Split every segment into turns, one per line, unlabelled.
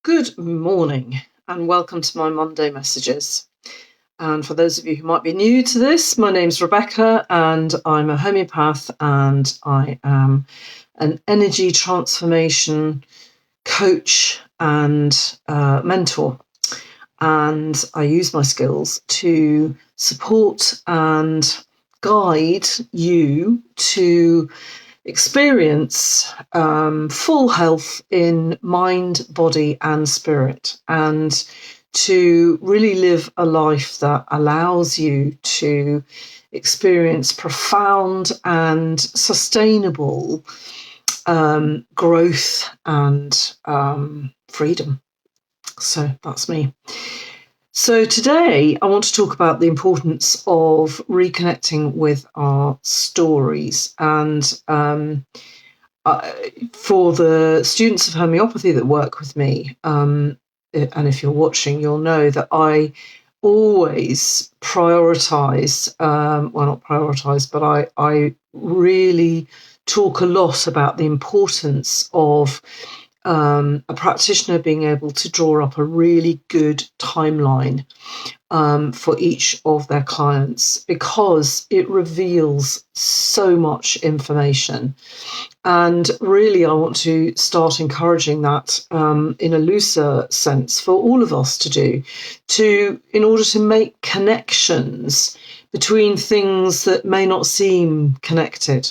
Good morning and welcome to my Monday messages. And for those of you who might be new to this, my name's Rebecca and I'm a homeopath and I am an energy transformation coach and mentor. And I use my skills to support and guide you to experience full health in mind, body, and spirit, and to really live a life that allows you to experience profound and sustainable growth and freedom. So that's me. So today I want to talk about the importance of reconnecting with our stories. And for the students of homeopathy that work with me, and if you're watching, you'll know that I always prioritize, not prioritize, but I really talk a lot about the importance of a practitioner being able to draw up a really good timeline for each of their clients, because it reveals so much information. And really, I want to start encouraging that in a looser sense for all of us to do, in order to make connections between things that may not seem connected.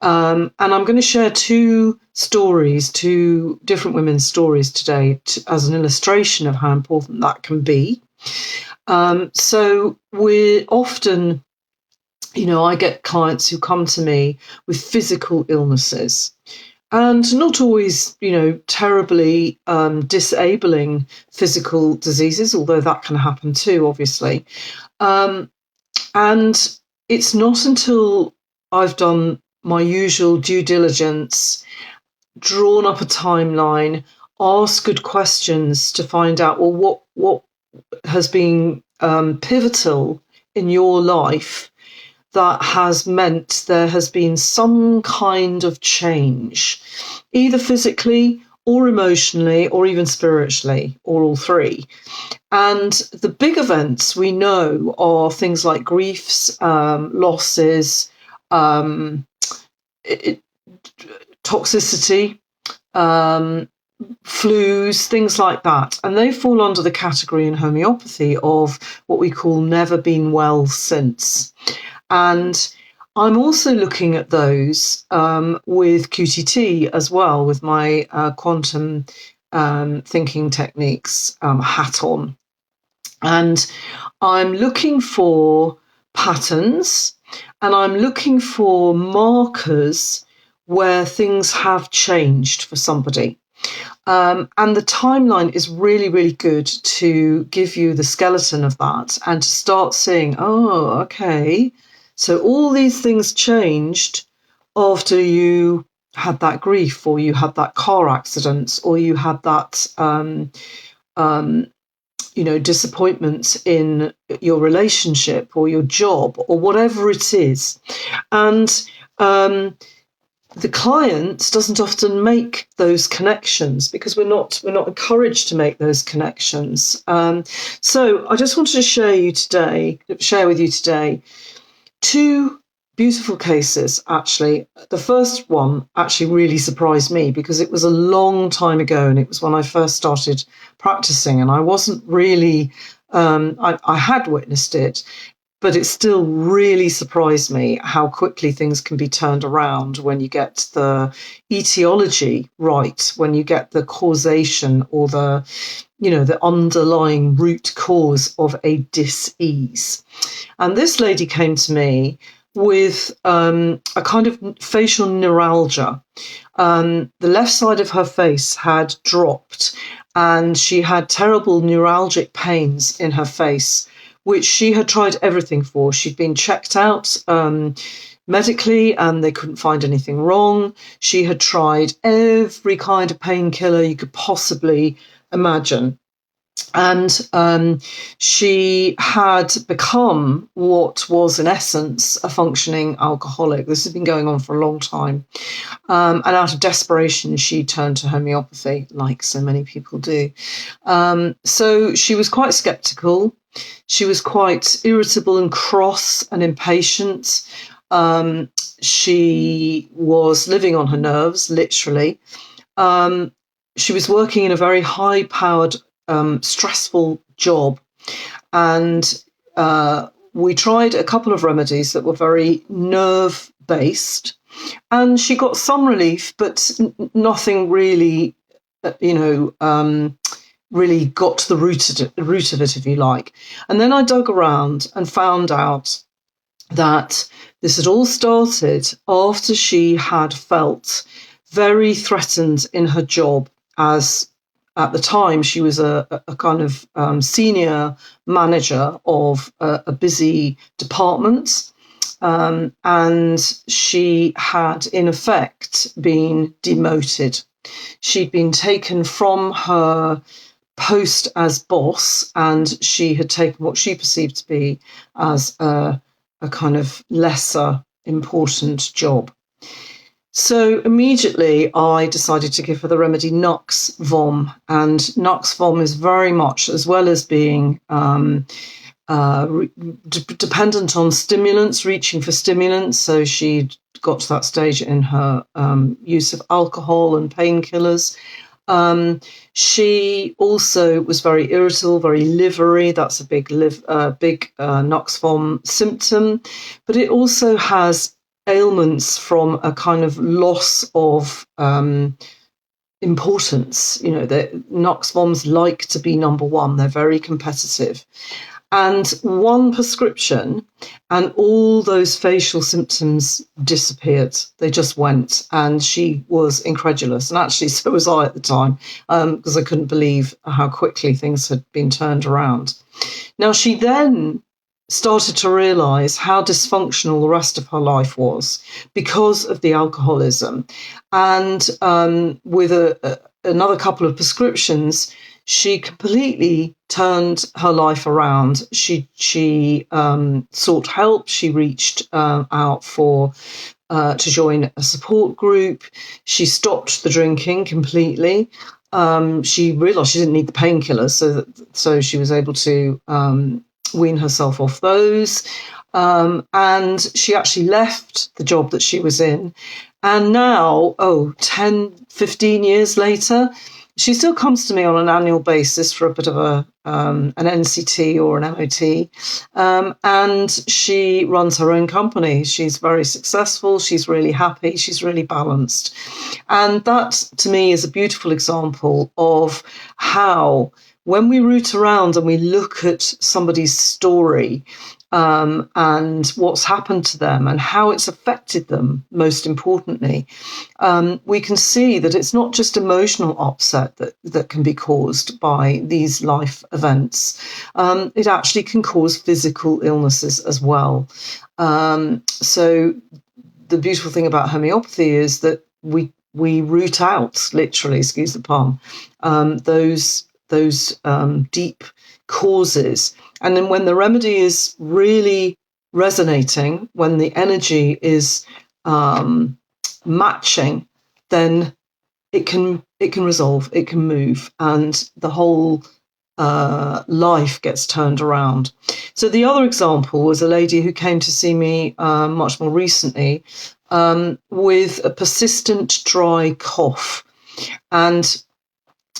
And I'm going to share two different women's stories today as an illustration of how important that can be. So we're often, I get clients who come to me with physical illnesses, and not always, terribly disabling physical diseases, although that can happen too, obviously. And it's not until I've done my usual due diligence, drawn up a timeline, asked good questions to find out, well, what has been pivotal in your life that has meant there has been some kind of change, either physically or emotionally or even spiritually, or all three. And the big events we know are things like griefs, losses, toxicity, flus, things like that. And they fall under the category in homeopathy of what we call never been well since. And I'm also looking at those with QTT as well, with my quantum thinking techniques hat on. And I'm looking for patterns, and I'm looking for markers where things have changed for somebody. And the timeline is really, really good to give you the skeleton of that and to start seeing, oh, okay, so all these things changed after you had that grief, or you had that car accident, or you had that disappointment in your relationship or your job or whatever it is. And the client doesn't often make those connections because we're not encouraged to make those connections. So I just wanted to share with you today two beautiful cases, actually. The first one actually really surprised me because it was a long time ago, and it was when I first started practicing, and I wasn't really, I had witnessed it, but it still really surprised me how quickly things can be turned around when you get the etiology right, when you get the causation or the underlying root cause of a dis-ease. And this lady came to me with a kind of facial neuralgia. The left side of her face had dropped, and she had terrible neuralgic pains in her face, which she had tried everything for. She'd been checked out medically and they couldn't find anything wrong. She had tried every kind of painkiller you could possibly imagine. And she had become what was, in essence, a functioning alcoholic. This had been going on for a long time. And out of desperation, she turned to homeopathy, like so many people do. So she was quite skeptical. She was quite irritable and cross and impatient. She was living on her nerves, literally. She was working in a very high-powered, stressful job. And we tried a couple of remedies that were very nerve-based. And she got some relief, but nothing really, really got to the root of it, if you like. And then I dug around and found out that this had all started after she had felt very threatened in her job, as at the time she was a kind of senior manager of a busy department. And she had, in effect, been demoted. She'd been taken from her post as boss, and she had taken what she perceived to be as a kind of lesser important job. So immediately I decided to give her the remedy Nux Vom. And Nux Vom is very much, as well as being dependent on stimulants, reaching for stimulants. So she got to that stage in her use of alcohol and painkillers. She also was very irritable, very livery. That's a big Nux Vom symptom. But it also has ailments from a kind of loss of importance. The Nux Voms like to be number one. They're very competitive. And one prescription, and all those facial symptoms disappeared. They just went, and she was incredulous. And actually, so was I at the time, because I couldn't believe how quickly things had been turned around. Now, she then started to realise how dysfunctional the rest of her life was because of the alcoholism. And with another couple of prescriptions, she completely turned her life around. She sought help. She reached out to join a support group. She stopped the drinking completely. She realised she didn't need the painkillers, so she was able to wean herself off those. And she actually left the job that she was in. And now, 10, 15 years later, she still comes to me on an annual basis for a bit of an NCT or an MOT, and she runs her own company. She's very successful. She's really happy. She's really balanced. And that, to me, is a beautiful example of how, when we root around and we look at somebody's story, and what's happened to them and how it's affected them, most importantly, we can see that it's not just emotional upset that can be caused by these life events. It actually can cause physical illnesses as well. So the beautiful thing about homeopathy is that we root out, literally, excuse the pun, those deep causes. And then when the remedy is really resonating, when the energy is matching, then it can resolve, it can move, and the whole life gets turned around. So the other example was a lady who came to see me much more recently with a persistent dry cough. And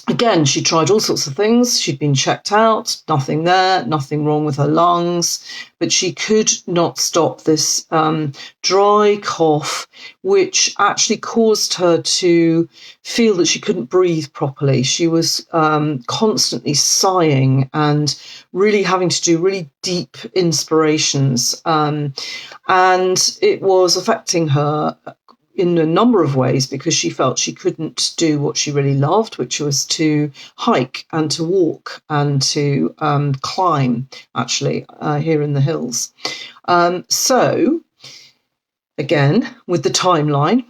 again, she tried all sorts of things. She'd been checked out, nothing there, nothing wrong with her lungs, but she could not stop this dry cough, which actually caused her to feel that she couldn't breathe properly. She was constantly sighing and really having to do really deep inspirations. And it was affecting her in a number of ways, because she felt she couldn't do what she really loved, which was to hike and to walk and to climb, actually, here in the hills. So, again, with the timeline,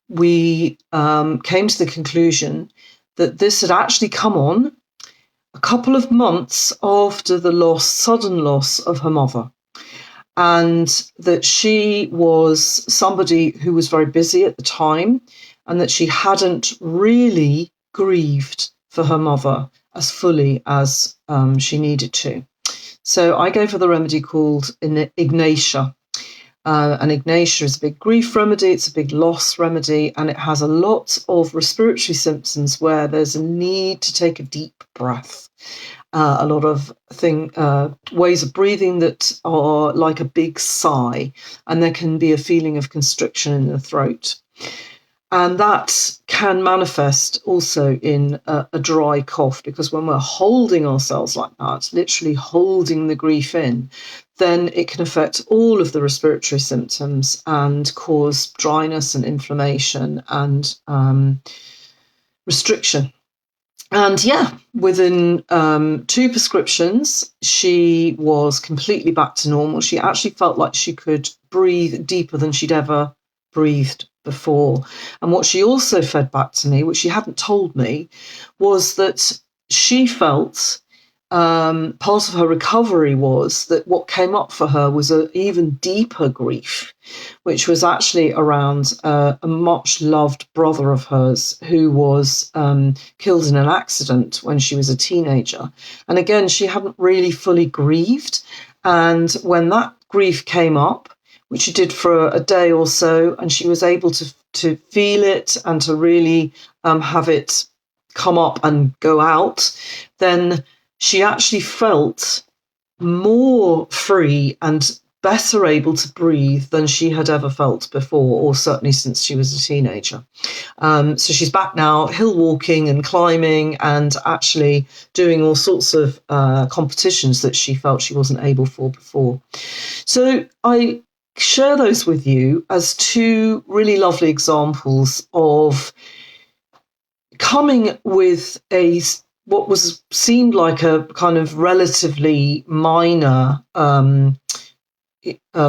we came to the conclusion that this had actually come on a couple of months after the sudden loss of her mother, and that she was somebody who was very busy at the time, and that she hadn't really grieved for her mother as fully as she needed to. So I gave her the remedy called Ignatia. And Ignatia is a big grief remedy, it's a big loss remedy, and it has a lot of respiratory symptoms where there's a need to take a deep breath. A lot of ways of breathing that are like a big sigh, and there can be a feeling of constriction in the throat. And that can manifest also in a dry cough, because when we're holding ourselves like that, literally holding the grief in, then it can affect all of the respiratory symptoms and cause dryness and inflammation and restriction. And within 2 prescriptions, she was completely back to normal. She actually felt like she could breathe deeper than she'd ever breathed before. And what she also fed back to me, which she hadn't told me, was that she felt part of her recovery was that what came up for her was an even deeper grief, which was actually around a much loved brother of hers who was killed in an accident when she was a teenager. And again, she hadn't really fully grieved. And when that grief came up, which she did for a day or so, and she was able to feel it and to really have it come up and go out, then she actually felt more free and better able to breathe than she had ever felt before, or certainly since she was a teenager. So she's back now, hill walking and climbing and actually doing all sorts of competitions that she felt she wasn't able for before. So I share those with you as 2 really lovely examples of coming with what seemed like a kind of relatively minor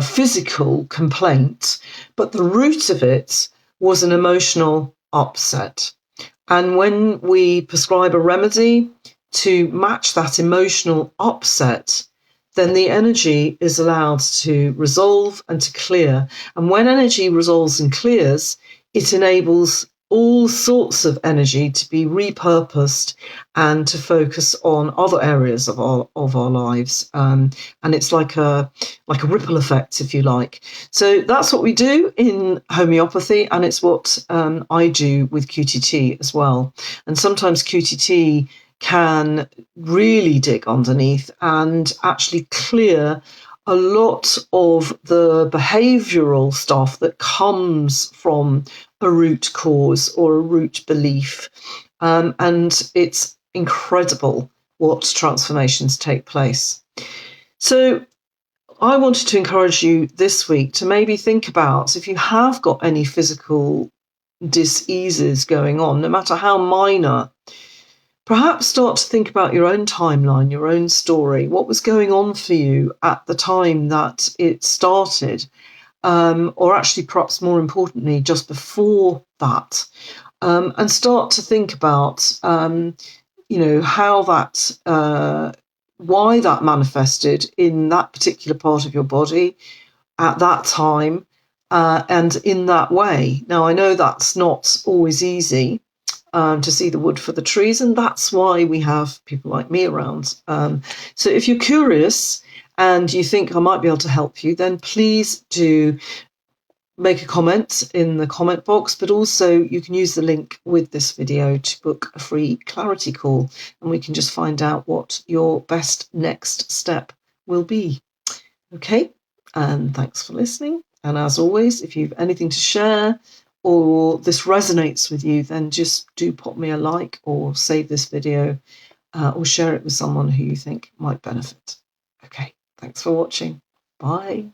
physical complaint, but the root of it was an emotional upset. And when we prescribe a remedy to match that emotional upset, then the energy is allowed to resolve and to clear. And when energy resolves and clears, it enables all sorts of energy to be repurposed and to focus on other areas of our lives. And it's like a ripple effect, if you like. So that's what we do in homeopathy, and it's what I do with QTT as well. And sometimes QTT can really dig underneath and actually clear a lot of the behavioural stuff that comes from a root cause or a root belief. And it's incredible what transformations take place. So I wanted to encourage you this week to maybe think about, if you have got any physical diseases going on, no matter how minor, perhaps start to think about your own timeline, your own story. What was going on for you at the time that it started? Or actually, perhaps more importantly, just before that. And start to think about, how that, why that manifested in that particular part of your body at that time and in that way. Now, I know that's not always easy. To see the wood for the trees, and that's why we have people like me around. So if you're curious and you think I might be able to help you, then please do make a comment in the comment box, but also you can use the link with this video to book a free clarity call, and we can just find out what your best next step will be. Okay, and thanks for listening. And as always, if you've anything to share or this resonates with you, then just do pop me a like or save this video or share it with someone who you think might benefit. Okay, thanks for watching. Bye.